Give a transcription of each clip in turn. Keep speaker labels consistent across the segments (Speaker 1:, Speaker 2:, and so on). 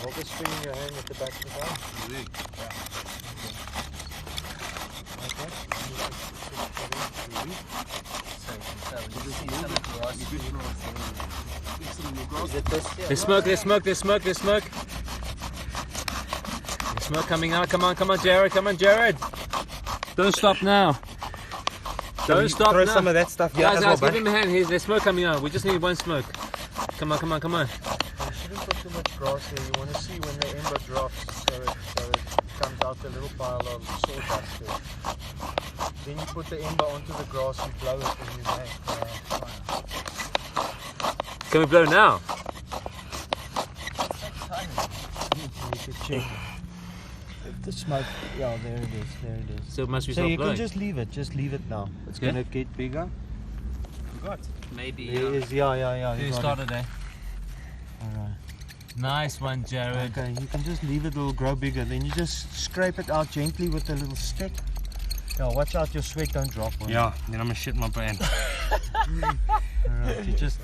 Speaker 1: Hold the string in your hand at the back of the gun.
Speaker 2: There's smoke, there's smoke, there's smoke, there's smoke. There's smoke coming out. Come on, Jared, come on, Jared. Don't stop now. Don't stop
Speaker 3: throw
Speaker 2: now.
Speaker 3: some of that stuff here as
Speaker 2: guys,
Speaker 3: well,
Speaker 2: give him a hand. There's smoke coming out. We just need one smoke. Come on.
Speaker 1: You shouldn't put too much grass there. You want to see when the ember drops so it comes out a little pile of sawdust there. Then you put the ember onto the grass, you blow it and you make fire.
Speaker 2: Can we blow now?
Speaker 1: You could check. The smoke, yeah, there it is.
Speaker 2: So it must be
Speaker 1: So
Speaker 2: stop
Speaker 1: you
Speaker 2: blowing.
Speaker 1: can just leave it now. It's
Speaker 2: Okay.
Speaker 1: going to get bigger.
Speaker 2: Maybe.
Speaker 1: There is, yeah.
Speaker 2: You
Speaker 1: got
Speaker 2: started there.
Speaker 1: Alright.
Speaker 2: Nice one, Jared.
Speaker 1: Okay, you can just leave it, it'll grow bigger. Then you just scrape it out gently with a little stick. Yeah, watch out your sweat don't drop on
Speaker 3: Yeah, then I'm gonna shit my brain.
Speaker 1: Alright, you just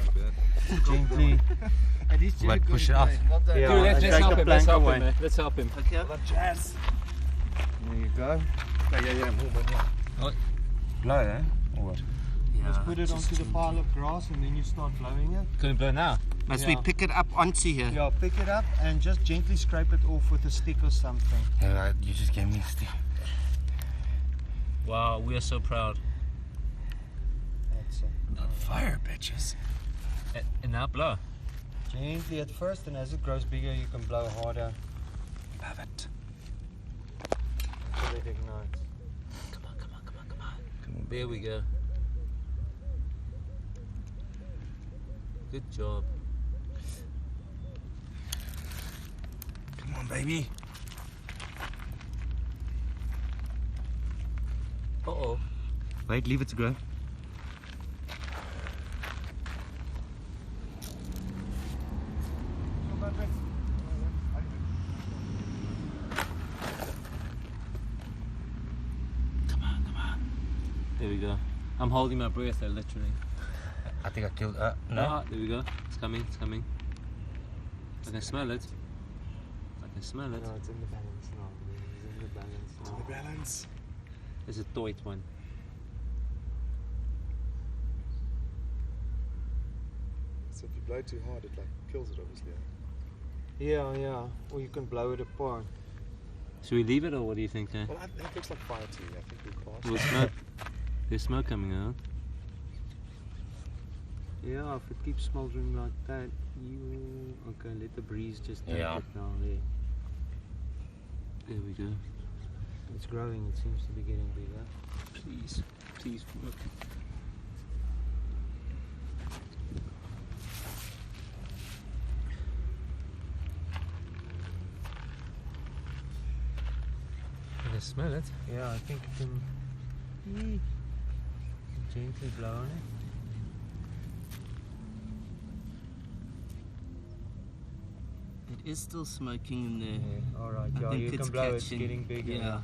Speaker 1: gently.
Speaker 3: Like push it up.
Speaker 1: Yeah,
Speaker 2: Dude, let's
Speaker 1: take
Speaker 2: help
Speaker 1: the
Speaker 2: him.
Speaker 1: plank away.
Speaker 2: Man. Let's help him.
Speaker 3: Jazz.
Speaker 1: There you go.
Speaker 3: Blow, eh? Or what?
Speaker 1: Just put it onto the pile of grass and then you start blowing it.
Speaker 2: Can we blow now?
Speaker 3: Must we pick it up onto here?
Speaker 1: Yeah, pick it up and just gently scrape it off with a stick or something.
Speaker 3: Yeah, you just gave me a stick.
Speaker 2: Wow, we are so proud.
Speaker 1: That's it.
Speaker 3: Fire, bitches.
Speaker 2: And now blow.
Speaker 1: Gently at first, and as it grows bigger you can blow harder
Speaker 3: Love it.
Speaker 1: until it ignites.
Speaker 2: Come on. There we go. Good job.
Speaker 3: Come on, baby.
Speaker 2: Uh-oh.
Speaker 3: Wait, leave it to grow.
Speaker 2: Come on. There we go. I'm holding my breath there, literally.
Speaker 3: I think I killed. No.
Speaker 2: Ah, there we go. It's coming. I can smell it.
Speaker 1: No, it's in the balance now. It's in the balance now.
Speaker 3: Balance.
Speaker 2: There's a toit one.
Speaker 4: So if you blow too hard, it like kills it, obviously.
Speaker 1: Yeah. Or you can blow it apart.
Speaker 2: Should we leave it, or what do you think?
Speaker 4: Well, that looks like fire to me. I think we passed.
Speaker 2: Well, smoke. There's smoke coming out.
Speaker 1: Yeah, if it keeps smoldering like that, okay, let the breeze just take
Speaker 3: Yeah.
Speaker 1: it now there.
Speaker 2: There we go.
Speaker 1: It's growing, it seems to be getting bigger.
Speaker 2: Please work. Can I smell it?
Speaker 1: Yeah, I think you can gently blow on it.
Speaker 5: It is still smoking in there.
Speaker 1: Yeah, alright,
Speaker 5: I
Speaker 1: yeah,
Speaker 5: think
Speaker 1: you
Speaker 5: it's
Speaker 1: can blow it, it's
Speaker 5: catching.
Speaker 1: getting bigger.
Speaker 5: Yeah.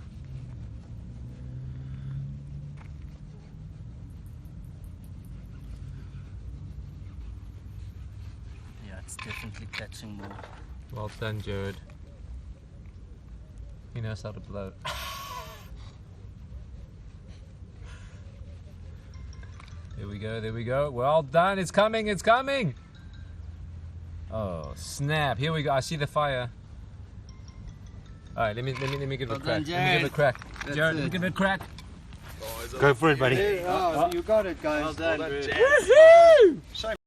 Speaker 5: Yeah, it's definitely catching more.
Speaker 2: Well done, Jared. He knows how to blow. There we go. Well done. It's coming. Oh, snap. Here we go. I see the fire. All right, let me give it a crack. Let me give it a crack. Jared, let me give it a crack.
Speaker 3: Go for it, buddy.
Speaker 1: You got it, guys.
Speaker 5: Well done, bro.
Speaker 1: Woohoo!